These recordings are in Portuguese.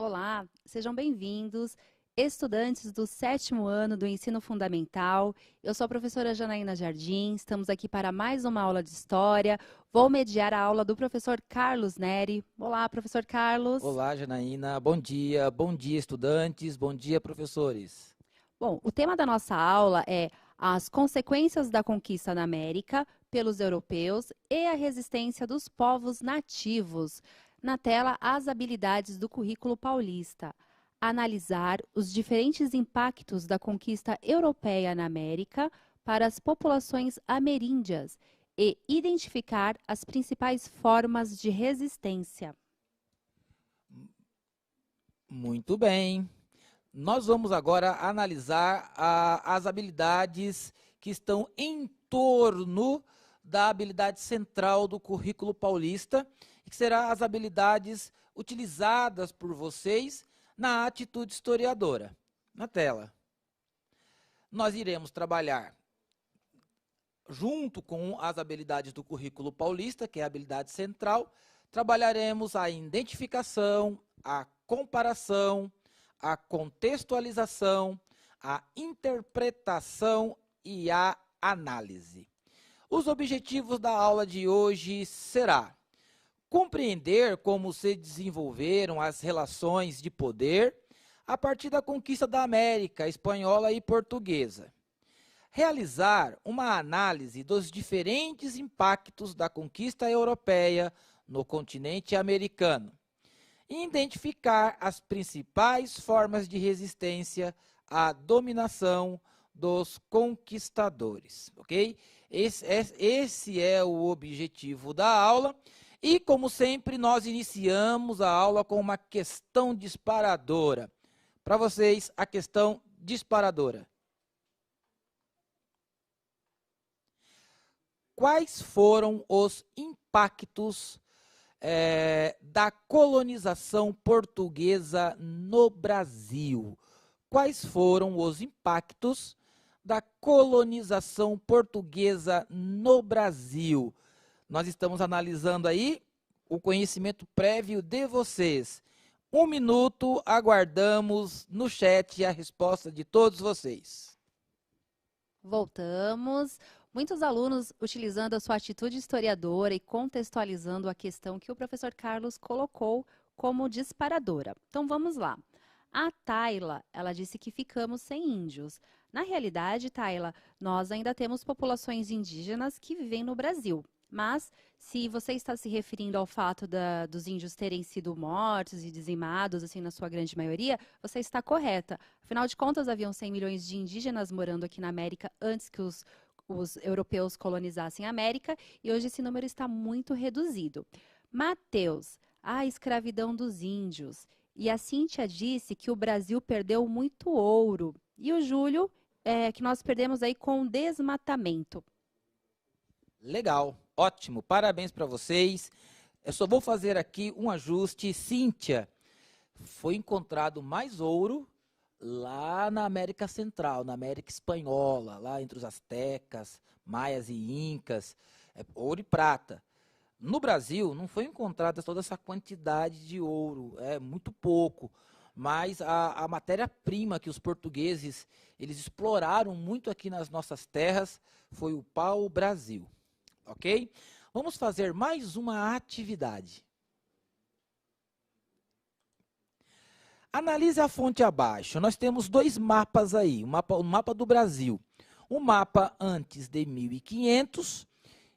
Olá, sejam bem-vindos, estudantes do 7º ano do Ensino Fundamental. Eu sou a professora Janaína Jardim, estamos aqui para mais uma aula de História. Vou mediar a aula do professor Carlos Neri. Olá, professor Carlos. Olá, Janaína. Bom dia, estudantes. Bom dia, professores. Bom, o tema da nossa aula é as consequências da conquista da América pelos europeus e a resistência dos povos nativos. Na tela, as habilidades do currículo paulista. Analisar os diferentes impactos da conquista europeia na América para as populações ameríndias e identificar as principais formas de resistência. Muito bem. Nós vamos agora analisar as habilidades que estão em torno da habilidade central do currículo paulista, que serão as habilidades utilizadas por vocês na atitude historiadora. Na tela. Nós iremos trabalhar junto com as habilidades do currículo paulista, que é a habilidade central, trabalharemos a identificação, a comparação, a contextualização, a interpretação e a análise. Os objetivos da aula de hoje será compreender como se desenvolveram as relações de poder a partir da conquista da América espanhola e portuguesa. Realizar uma análise dos diferentes impactos da conquista europeia no continente americano. E identificar as principais formas de resistência à dominação dos conquistadores, ok? Esse é o objetivo da aula. E, como sempre, nós iniciamos a aula com uma questão disparadora. Para vocês, a questão disparadora. Quais foram os impactos da colonização portuguesa no Brasil? Quais foram os impactos da colonização portuguesa no Brasil? Nós estamos analisando aí o conhecimento prévio de vocês. 1 minuto, aguardamos no chat a resposta de todos vocês. Voltamos. Muitos alunos utilizando a sua atitude historiadora e contextualizando a questão que o professor Carlos colocou como disparadora. Então vamos lá. A Tayla, ela disse que ficamos sem índios. Na realidade, Tayla, nós ainda temos populações indígenas que vivem no Brasil. Mas, se você está se referindo ao fato dos índios terem sido mortos e dizimados, assim, na sua grande maioria, você está correta. Afinal de contas, haviam 100 milhões de indígenas morando aqui na América antes que os europeus colonizassem a América, e hoje esse número está muito reduzido. Mateus, a escravidão dos índios. E a Cíntia disse que o Brasil perdeu muito ouro. E o Júlio, que nós perdemos aí com o desmatamento. Legal, ótimo, parabéns para vocês. Eu só vou fazer aqui um ajuste. Cíntia, foi encontrado mais ouro lá na América Central, na América Espanhola, lá entre os astecas, maias e incas, ouro e prata. No Brasil, não foi encontrada toda essa quantidade de ouro, é muito pouco, mas a matéria-prima que os portugueses eles exploraram muito aqui nas nossas terras foi o pau-brasil, ok? Vamos fazer mais uma atividade. Analise a fonte abaixo. Nós temos 2 mapas aí, um mapa do Brasil. Um mapa antes de 1500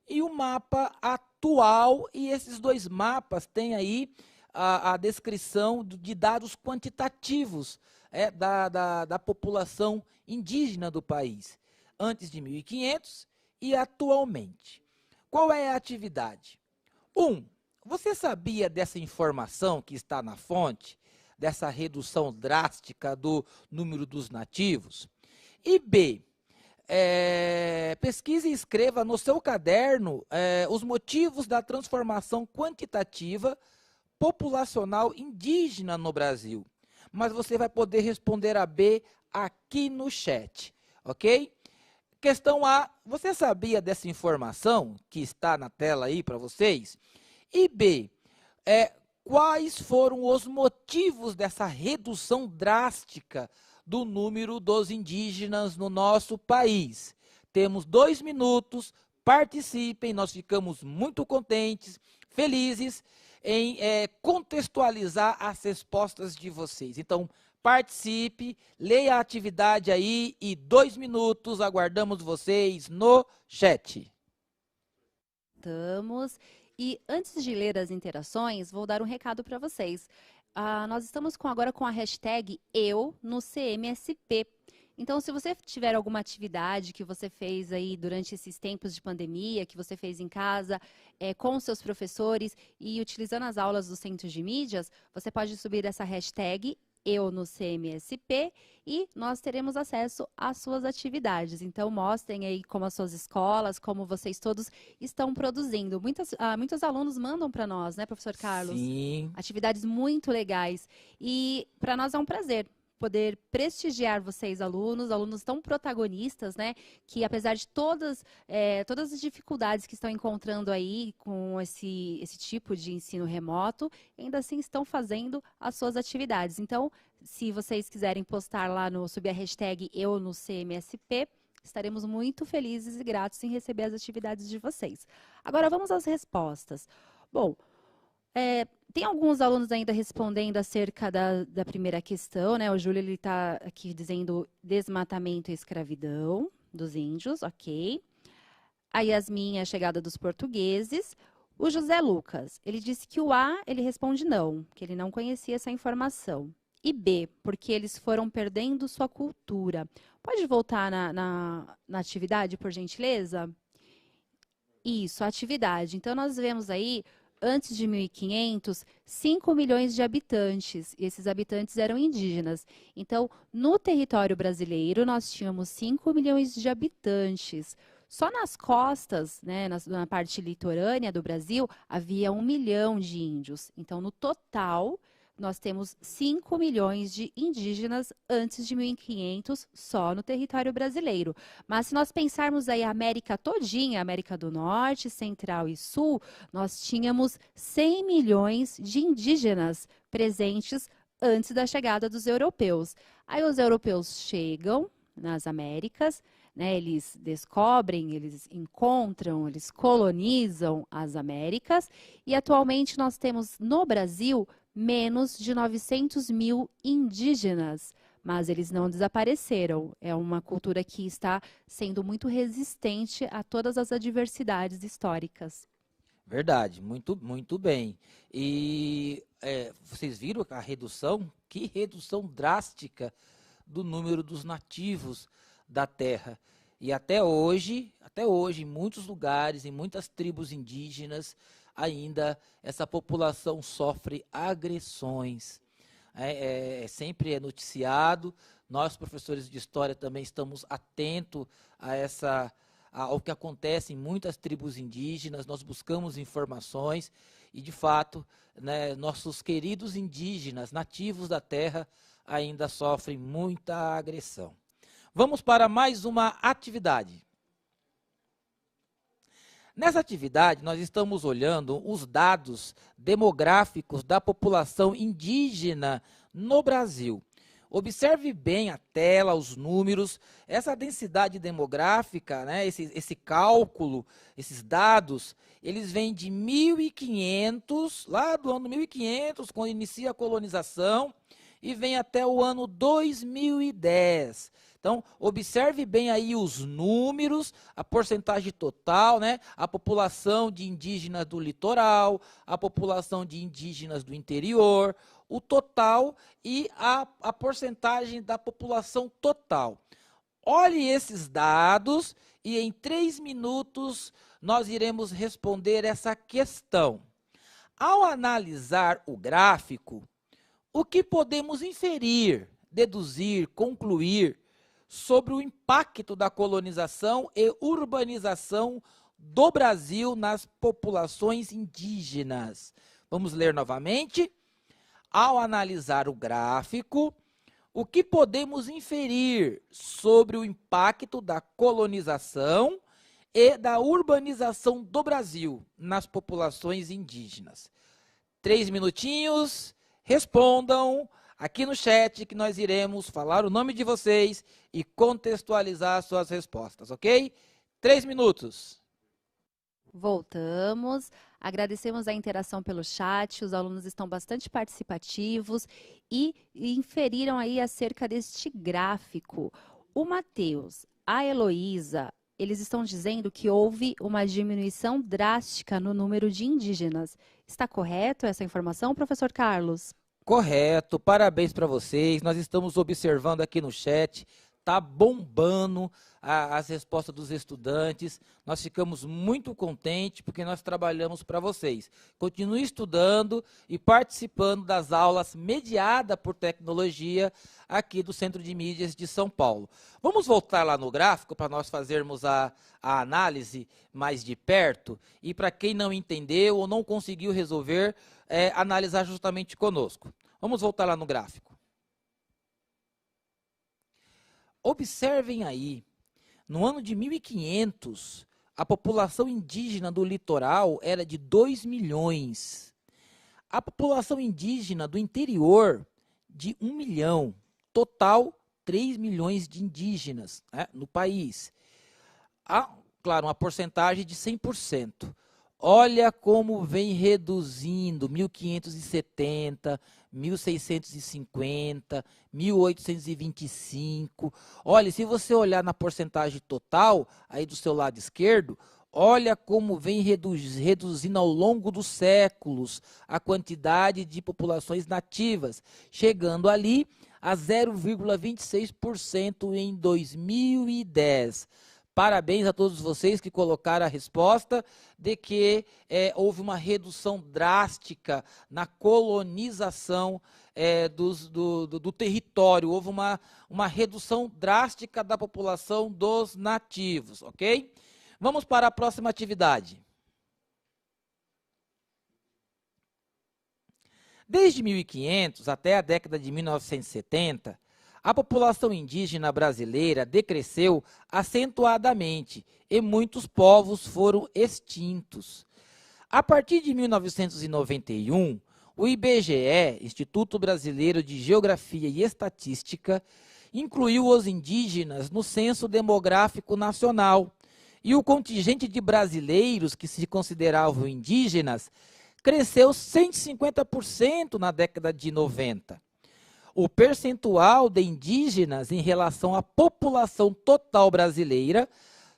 e o mapa atual. E esses 2 mapas têm aí a descrição de dados quantitativos da população indígena do país. Antes de 1500 e atualmente. Qual é a atividade? 1. Você sabia dessa informação que está na fonte? Dessa redução drástica do número dos nativos? E B, pesquise e escreva no seu caderno os motivos da transformação quantitativa populacional indígena no Brasil. Mas você vai poder responder a B aqui no chat, ok? Questão A, você sabia dessa informação que está na tela aí para vocês? E B, quais foram os motivos dessa redução drástica do número dos indígenas no nosso país? Temos 2 minutos, participem, nós ficamos muito contentes, felizes em contextualizar as respostas de vocês. Então, participe, leia a atividade aí e 2 minutos, aguardamos vocês no chat. Estamos. E antes de ler as interações, vou dar um recado para vocês. Nós estamos agora com a hashtag Eu no CMSP. Então, se você tiver alguma atividade que você fez aí durante esses tempos de pandemia, que você fez em casa, com os seus professores e utilizando as aulas do Centro de Mídias, você pode subir essa hashtag Eu no CMSP e nós teremos acesso às suas atividades. Então, mostrem aí como as suas escolas, como vocês todos estão produzindo. Muitos alunos mandam para nós, né, professor Carlos? Sim. Atividades muito legais. E para nós é um prazer poder prestigiar vocês, alunos tão protagonistas, né, que apesar de todas as dificuldades que estão encontrando aí com esse tipo de ensino remoto, ainda assim estão fazendo as suas atividades. Então, se vocês quiserem postar lá sob a hashtag Eu no CMSP, estaremos muito felizes e gratos em receber as atividades de vocês. Agora, vamos às respostas. Bom, tem alguns alunos ainda respondendo acerca da primeira questão, né? O Júlio está aqui dizendo desmatamento e escravidão dos índios, ok. A Yasmin, a chegada dos portugueses. O José Lucas, ele disse que o A, ele responde não, que ele não conhecia essa informação. E B, porque eles foram perdendo sua cultura. Pode voltar na atividade, por gentileza? Isso, a atividade. Então, nós vemos aí antes de 1500, 5 milhões de habitantes, e esses habitantes eram indígenas. Então, no território brasileiro, nós tínhamos 5 milhões de habitantes. Só nas costas, né, na parte litorânea do Brasil, havia 1 milhão de índios. Então, no total, nós temos 5 milhões de indígenas antes de 1500 só no território brasileiro. Mas se nós pensarmos aí a América todinha, América do Norte, Central e Sul, nós tínhamos 100 milhões de indígenas presentes antes da chegada dos europeus. Aí os europeus chegam nas Américas, né, eles descobrem, eles encontram, eles colonizam as Américas e atualmente nós temos no Brasil menos de 900 mil indígenas, mas eles não desapareceram. É uma cultura que está sendo muito resistente a todas as adversidades históricas. Verdade, muito bem. E vocês viram a redução? Que redução drástica do número dos nativos da terra. E até hoje, em muitos lugares, em muitas tribos indígenas, ainda essa população sofre agressões. Sempre é noticiado. Nós, professores de história, também estamos atentos ao que acontece em muitas tribos indígenas. Nós buscamos informações e, de fato, né, nossos queridos indígenas, nativos da terra, ainda sofrem muita agressão. Vamos para mais uma atividade. Nessa atividade, nós estamos olhando os dados demográficos da população indígena no Brasil. Observe bem a tela, os números, essa densidade demográfica, né, esse cálculo, esses dados, eles vêm de 1500, lá do ano 1500, quando inicia a colonização, e vem até o ano 2010. Então, observe bem aí os números, a porcentagem total, né? A população de indígenas do litoral, a população de indígenas do interior, o total e a porcentagem da população total. Olhe esses dados e em 3 minutos nós iremos responder essa questão. Ao analisar o gráfico, o que podemos inferir, deduzir, concluir sobre o impacto da colonização e urbanização do Brasil nas populações indígenas? Vamos ler novamente. Ao analisar o gráfico, o que podemos inferir sobre o impacto da colonização e da urbanização do Brasil nas populações indígenas? 3 minutinhos, respondam aqui no chat que nós iremos falar o nome de vocês e contextualizar suas respostas, ok? 3 minutos. Voltamos, agradecemos a interação pelo chat, os alunos estão bastante participativos e inferiram aí acerca deste gráfico. O Matheus, a Heloísa, eles estão dizendo que houve uma diminuição drástica no número de indígenas. Está correto essa informação, professor Carlos? Correto, parabéns para vocês. Nós estamos observando aqui no chat, tá bombando as respostas dos estudantes. Nós ficamos muito contentes porque nós trabalhamos para vocês. Continue estudando e participando das aulas mediadas por tecnologia aqui do Centro de Mídias de São Paulo. Vamos voltar lá no gráfico para nós fazermos a análise mais de perto e para quem não entendeu ou não conseguiu resolver, analisar justamente conosco. Vamos voltar lá no gráfico. Observem aí, no ano de 1500, a população indígena do litoral era de 2 milhões. A população indígena do interior, de 1 milhão. Total, 3 milhões de indígenas, né, no país. Claro, uma porcentagem de 100%. Olha como vem reduzindo, 1570, 1650, 1825. Olha, se você olhar na porcentagem total, aí do seu lado esquerdo, olha como vem reduzindo ao longo dos séculos a quantidade de populações nativas, chegando ali a 0,26% em 2010. Parabéns a todos vocês que colocaram a resposta de que houve uma redução drástica na colonização do território. Houve uma redução drástica da população dos nativos, ok? Vamos para a próxima atividade. Desde 1500 até a década de 1970, a população indígena brasileira decresceu acentuadamente e muitos povos foram extintos. A partir de 1991, o IBGE, Instituto Brasileiro de Geografia e Estatística, incluiu os indígenas no Censo Demográfico Nacional e o contingente de brasileiros que se consideravam indígenas cresceu 150% na década de 90. O percentual de indígenas em relação à população total brasileira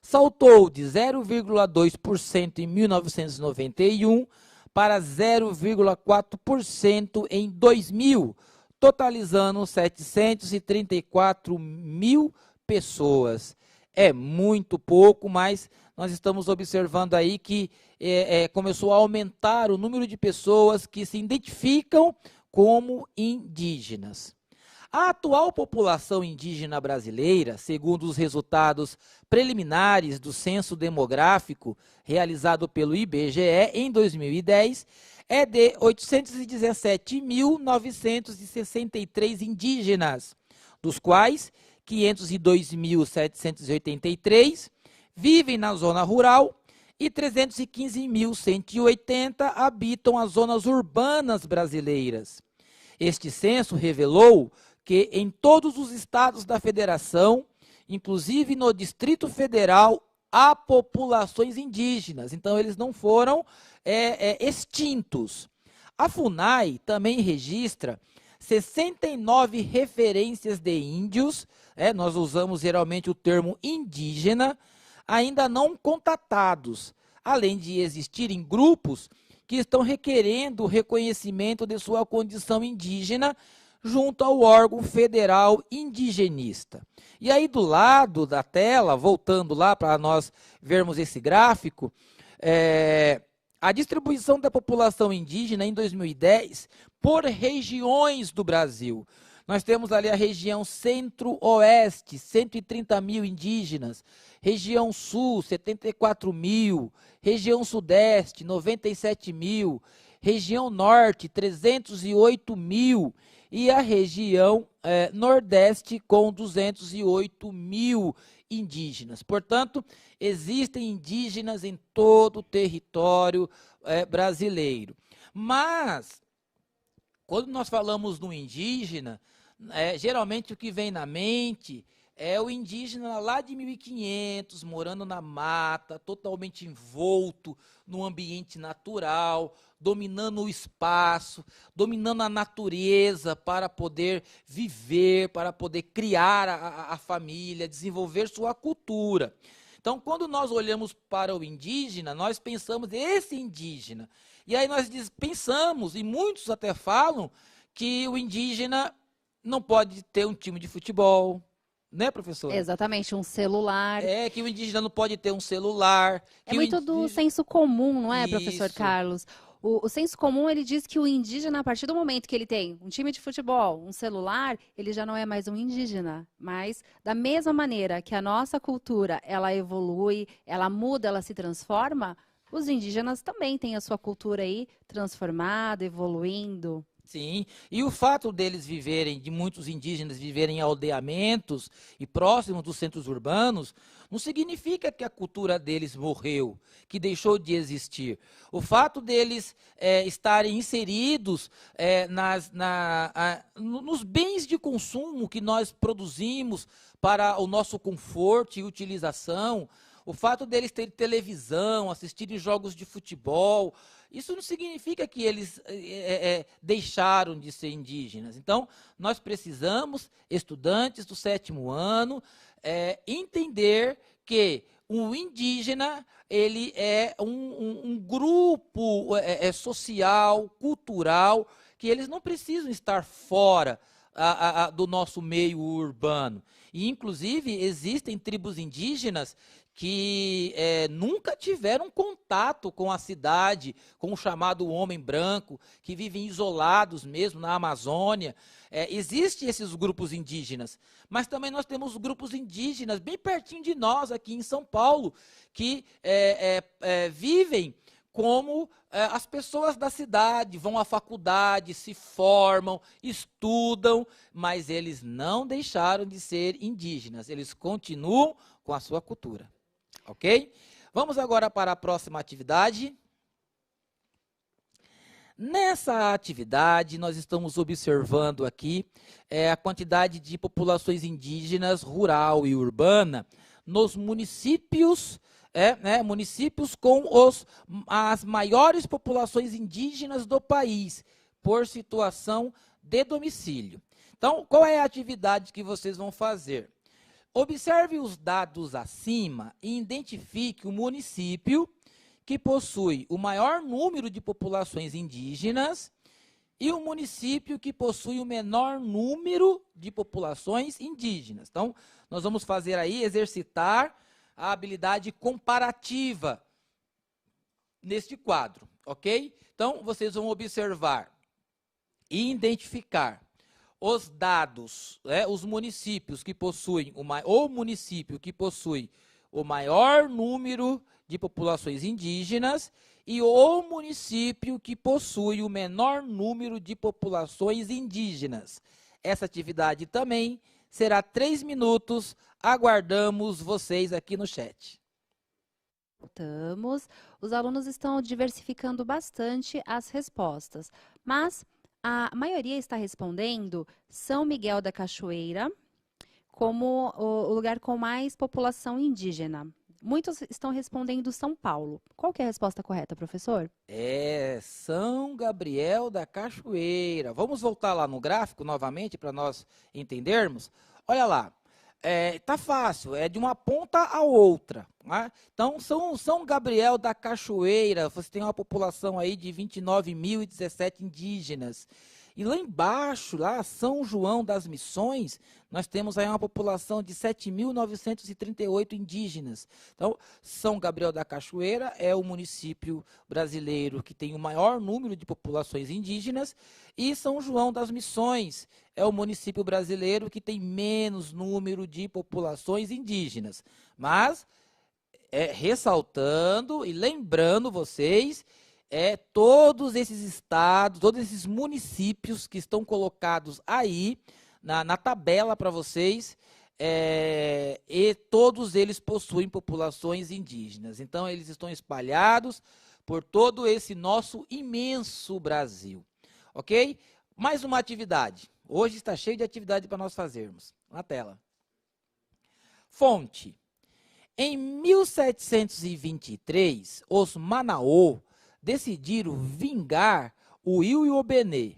saltou de 0,2% em 1991 para 0,4% em 2000, totalizando 734 mil pessoas. É muito pouco, mas nós estamos observando aí que começou a aumentar o número de pessoas que se identificam como indígenas. A atual população indígena brasileira, segundo os resultados preliminares do censo demográfico realizado pelo IBGE em 2010, é de 817.963 indígenas, dos quais 502.783 vivem na zona rural e 315.180 habitam as zonas urbanas brasileiras. Este censo revelou que em todos os estados da federação, inclusive no Distrito Federal, há populações indígenas. Então, eles não foram extintos. A FUNAI também registra 69 referências de índios, nós usamos geralmente o termo indígena, ainda não contatados, além de existirem grupos que estão requerendo o reconhecimento de sua condição indígena junto ao órgão federal indigenista. E aí do lado da tela, voltando lá para nós vermos esse gráfico, a distribuição da população indígena em 2010 por regiões do Brasil. Nós temos ali a região centro-oeste, 130 mil indígenas, região sul, 74 mil, região sudeste, 97 mil, região norte, 308 mil, e a região nordeste com 208 mil indígenas. Portanto, existem indígenas em todo o território brasileiro. Mas, quando nós falamos no indígena, geralmente o que vem na mente é o indígena lá de 1500, morando na mata, totalmente envolto no ambiente natural, dominando o espaço, dominando a natureza para poder viver, para poder criar a família, desenvolver sua cultura. Então, quando nós olhamos para o indígena, nós pensamos esse indígena. E aí nós pensamos, e muitos até falam, que o indígena não pode ter um time de futebol, né, professora? Exatamente, um celular. Que o indígena não pode ter um celular. É muito do senso comum, não é, professor Isso. Carlos? O senso comum, ele diz que o indígena, a partir do momento que ele tem um time de futebol, um celular, ele já não é mais um indígena. Mas, da mesma maneira que a nossa cultura, ela evolui, ela muda, ela se transforma, os indígenas também têm a sua cultura aí transformada, evoluindo. Sim, e o fato deles viverem, de muitos indígenas viverem em aldeamentos e próximos dos centros urbanos, não significa que a cultura deles morreu, que deixou de existir. O fato deles estarem inseridos nos bens de consumo que nós produzimos para o nosso conforto e utilização, o fato deles terem televisão, assistirem jogos de futebol, isso não significa que eles deixaram de ser indígenas. Então, nós precisamos, estudantes do 7º ano, entender que o indígena ele é um grupo social, cultural, que eles não precisam estar fora do nosso meio urbano. E, inclusive, existem tribos indígenas que nunca tiveram contato com a cidade, com o chamado homem branco, que vivem isolados mesmo na Amazônia. Existem esses grupos indígenas, mas também nós temos grupos indígenas bem pertinho de nós, aqui em São Paulo, que vivem como as pessoas da cidade, vão à faculdade, se formam, estudam, mas eles não deixaram de ser indígenas, eles continuam com a sua cultura. Ok? Vamos agora para a próxima atividade. Nessa atividade, nós estamos observando aqui a quantidade de populações indígenas rural e urbana nos municípios, municípios com as maiores populações indígenas do país, por situação de domicílio. Então, qual é a atividade que vocês vão fazer? Observe os dados acima e identifique o município que possui o maior número de populações indígenas e o município que possui o menor número de populações indígenas. Então, nós vamos fazer aí, exercitar a habilidade comparativa neste quadro, ok? Então, vocês vão observar e identificar os dados, os municípios que possuem, o município que possui o maior número de populações indígenas e o município que possui o menor número de populações indígenas. Essa atividade também será 3 minutos, aguardamos vocês aqui no chat. Voltamos. Os alunos estão diversificando bastante as respostas, mas a maioria está respondendo São Miguel da Cachoeira como o lugar com mais população indígena. Muitos estão respondendo São Paulo. Qual que é a resposta correta, professor? São Gabriel da Cachoeira. Vamos voltar lá no gráfico novamente para nós entendermos. Olha lá, tá fácil, é de uma ponta a outra. Né? Então, São Gabriel da Cachoeira, você tem uma população aí de 29.017 indígenas. E lá embaixo, lá São João das Missões, nós temos aí uma população de 7.938 indígenas. Então, São Gabriel da Cachoeira é o município brasileiro que tem o maior número de populações indígenas e São João das Missões é o município brasileiro que tem menos número de populações indígenas. Mas, ressaltando e lembrando vocês, todos esses estados, todos esses municípios que estão colocados aí na tabela para vocês, e todos eles possuem populações indígenas. Então, eles estão espalhados por todo esse nosso imenso Brasil. Ok? Mais uma atividade. Hoje está cheio de atividade para nós fazermos. Na tela. Fonte. Em 1723, os Manaô decidiram vingar o Ioiô-Benê.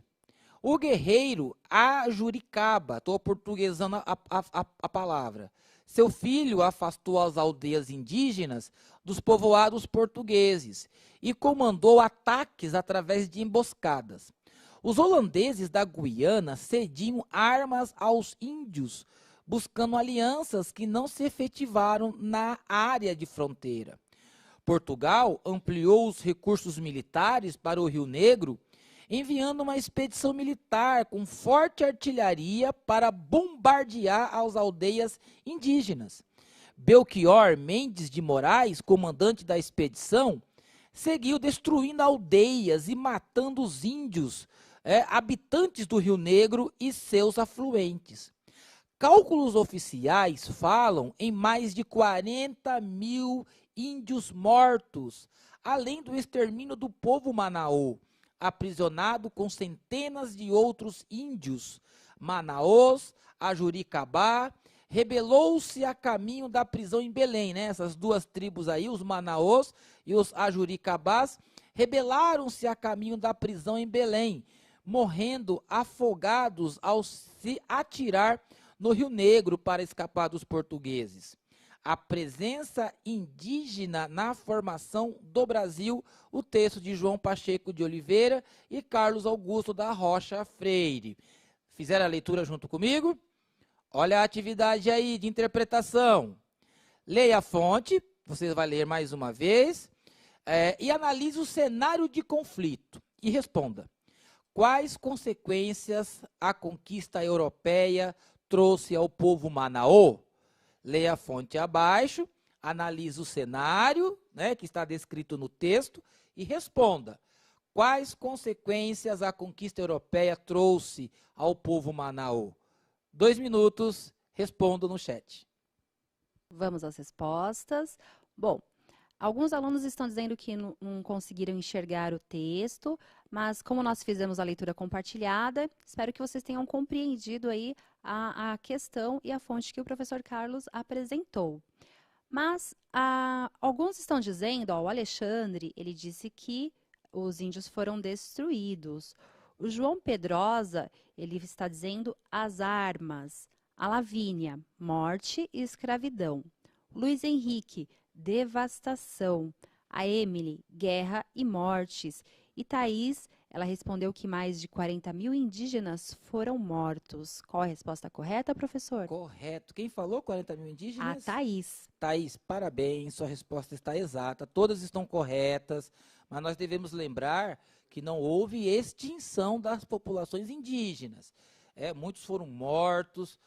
O guerreiro Ajuricaba, estou aportuguesando a palavra, seu filho afastou as aldeias indígenas dos povoados portugueses e comandou ataques através de emboscadas. Os holandeses da Guiana cediam armas aos índios, buscando alianças que não se efetivaram na área de fronteira. Portugal ampliou os recursos militares para o Rio Negro, enviando uma expedição militar com forte artilharia para bombardear as aldeias indígenas. Belchior Mendes de Moraes, comandante da expedição, seguiu destruindo aldeias e matando os índios, habitantes do Rio Negro e seus afluentes. Cálculos oficiais falam em mais de 40 mil índios mortos, além do extermínio do povo Manaô, aprisionado com centenas de outros índios. Manaós, Ajuricabá, rebelou-se a caminho da prisão em Belém, né? Essas duas tribos aí, os Manaós e os Ajuricabás, rebelaram-se a caminho da prisão em Belém, morrendo afogados ao se atirar no Rio Negro para escapar dos portugueses. A presença indígena na formação do Brasil, o texto de João Pacheco de Oliveira e Carlos Augusto da Rocha Freire. Fizeram a leitura junto comigo? Olha a atividade aí de interpretação. Leia a fonte, você vai ler mais uma vez, e analise o cenário de conflito e responda. Quais consequências a conquista europeia trouxe ao povo Manaô? Leia a fonte abaixo, analise o cenário, né, que está descrito no texto, e responda. Quais consequências a conquista europeia trouxe ao povo Manaô? 2 minutos, respondo no chat. Vamos às respostas. Bom, alguns alunos estão dizendo que não conseguiram enxergar o texto, mas como nós fizemos a leitura compartilhada, espero que vocês tenham compreendido aí a questão e a fonte que o professor Carlos apresentou. Mas alguns estão dizendo, o Alexandre, ele disse que os índios foram destruídos. O João Pedrosa, ele está dizendo as armas. A Lavínia, morte e escravidão. Luiz Henrique, devastação. A Emily, guerra e mortes. E Thaís, ela respondeu que mais de 40 mil indígenas foram mortos. Qual a resposta correta, professor? Correto. Quem falou 40 mil indígenas? A Thaís. Thaís, parabéns, sua resposta está exata. Todas estão corretas, mas nós devemos lembrar que não houve extinção das populações indígenas. Muitos foram mortos,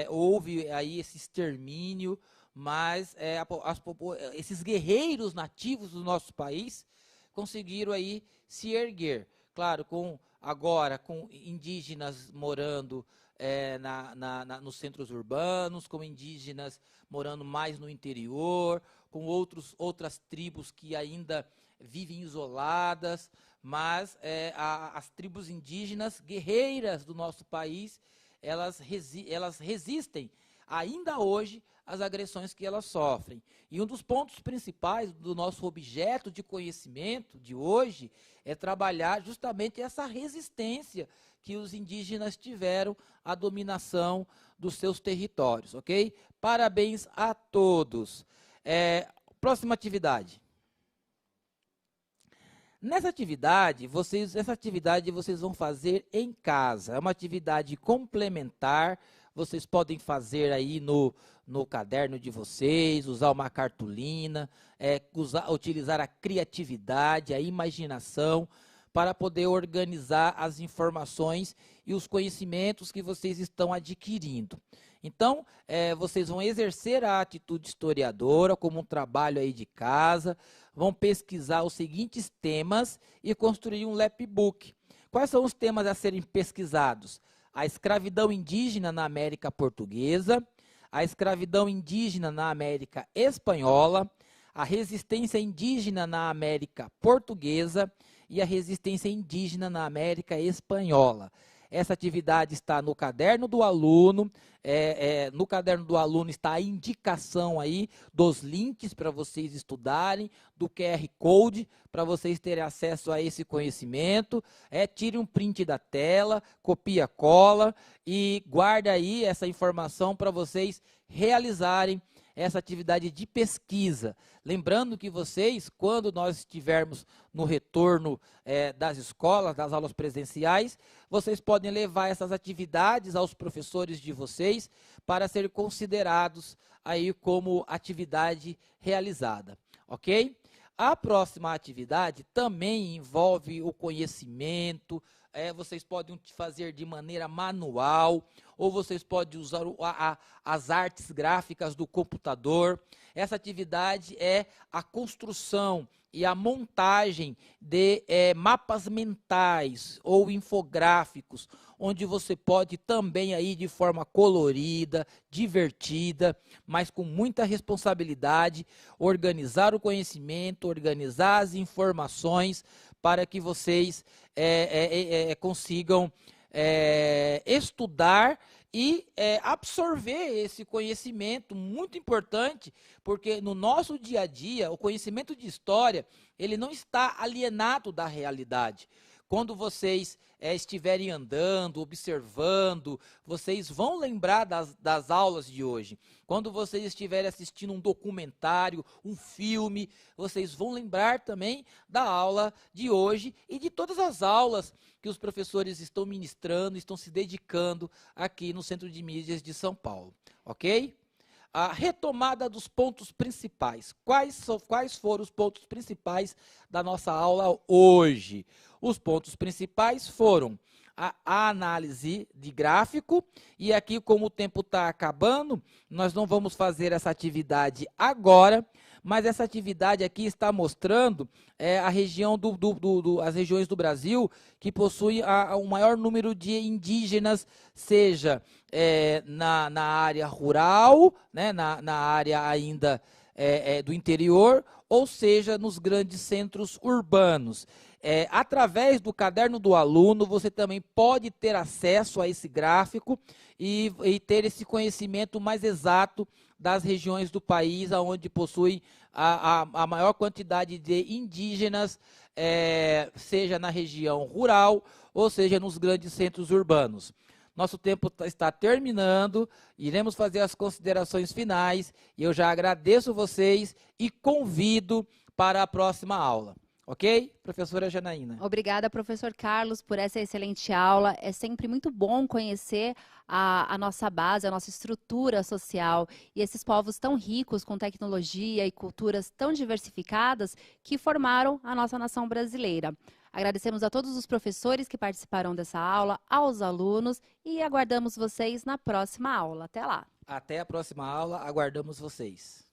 houve aí esse extermínio, mas esses guerreiros nativos do nosso país conseguiram aí se erguer. Claro, com indígenas morando nos centros urbanos, com indígenas morando mais no interior, com outras tribos que ainda vivem isoladas, mas as tribos indígenas guerreiras do nosso país, elas resistem ainda hoje às agressões que elas sofrem. E um dos pontos principais do nosso objeto de conhecimento de hoje é trabalhar justamente essa resistência que os indígenas tiveram à dominação dos seus territórios, ok? Parabéns a todos. Próxima atividade. Essa atividade vocês vão fazer em casa. É uma atividade complementar. Vocês podem fazer aí no caderno de vocês, usar uma cartolina, utilizar a criatividade, a imaginação, para poder organizar as informações e os conhecimentos que vocês estão adquirindo. Então, vocês vão exercer a atitude historiadora como um trabalho aí de casa, vão pesquisar os seguintes temas e construir um lapbook. Quais são os temas a serem pesquisados? A escravidão indígena na América Portuguesa, a escravidão indígena na América Espanhola, a resistência indígena na América Portuguesa e a resistência indígena na América Espanhola. Essa atividade está no caderno do aluno, no caderno do aluno está a indicação aí dos links para vocês estudarem, do QR Code para vocês terem acesso a esse conhecimento. Tire um print da tela, copia, cola e guarda aí essa informação para vocês realizarem essa atividade de pesquisa. Lembrando que vocês, quando nós estivermos no retorno das escolas, das aulas presenciais, vocês podem levar essas atividades aos professores de vocês para serem considerados aí como atividade realizada, ok? A próxima atividade também envolve o conhecimento. Vocês podem fazer de maneira manual, ou vocês podem usar as artes gráficas do computador. Essa atividade é a construção e a montagem de mapas mentais ou infográficos, onde você pode também aí de forma colorida, divertida, mas com muita responsabilidade, organizar o conhecimento, organizar as informações para que vocês consigam estudar e absorver esse conhecimento muito importante, porque no nosso dia a dia, o conhecimento de história, ele não está alienado da realidade. Quando vocês estiverem andando, observando, vocês vão lembrar das aulas de hoje. Quando vocês estiverem assistindo um documentário, um filme, vocês vão lembrar também da aula de hoje e de todas as aulas que os professores estão ministrando, estão se dedicando aqui no Centro de Mídias de São Paulo, ok? A retomada dos pontos principais. Quais foram os pontos principais da nossa aula hoje? Os pontos principais foram a análise de gráfico, e aqui, como o tempo está acabando, nós não vamos fazer essa atividade agora, mas essa atividade aqui está mostrando a região as regiões do Brasil que possuem o maior número de indígenas, seja na área rural, né, na área ainda do interior, ou seja, nos grandes centros urbanos. Através do caderno do aluno, você também pode ter acesso a esse gráfico e ter esse conhecimento mais exato das regiões do país onde possui a maior quantidade de indígenas, seja na região rural ou seja nos grandes centros urbanos. Nosso tempo está terminando, iremos fazer as considerações finais e eu já agradeço vocês e convido para a próxima aula. Ok? Professora Janaína. Obrigada, professor Carlos, por essa excelente aula. É sempre muito bom conhecer a nossa base, a nossa estrutura social e esses povos tão ricos com tecnologia e culturas tão diversificadas que formaram a nossa nação brasileira. Agradecemos a todos os professores que participaram dessa aula, aos alunos e aguardamos vocês na próxima aula. Até lá. Até a próxima aula, aguardamos vocês.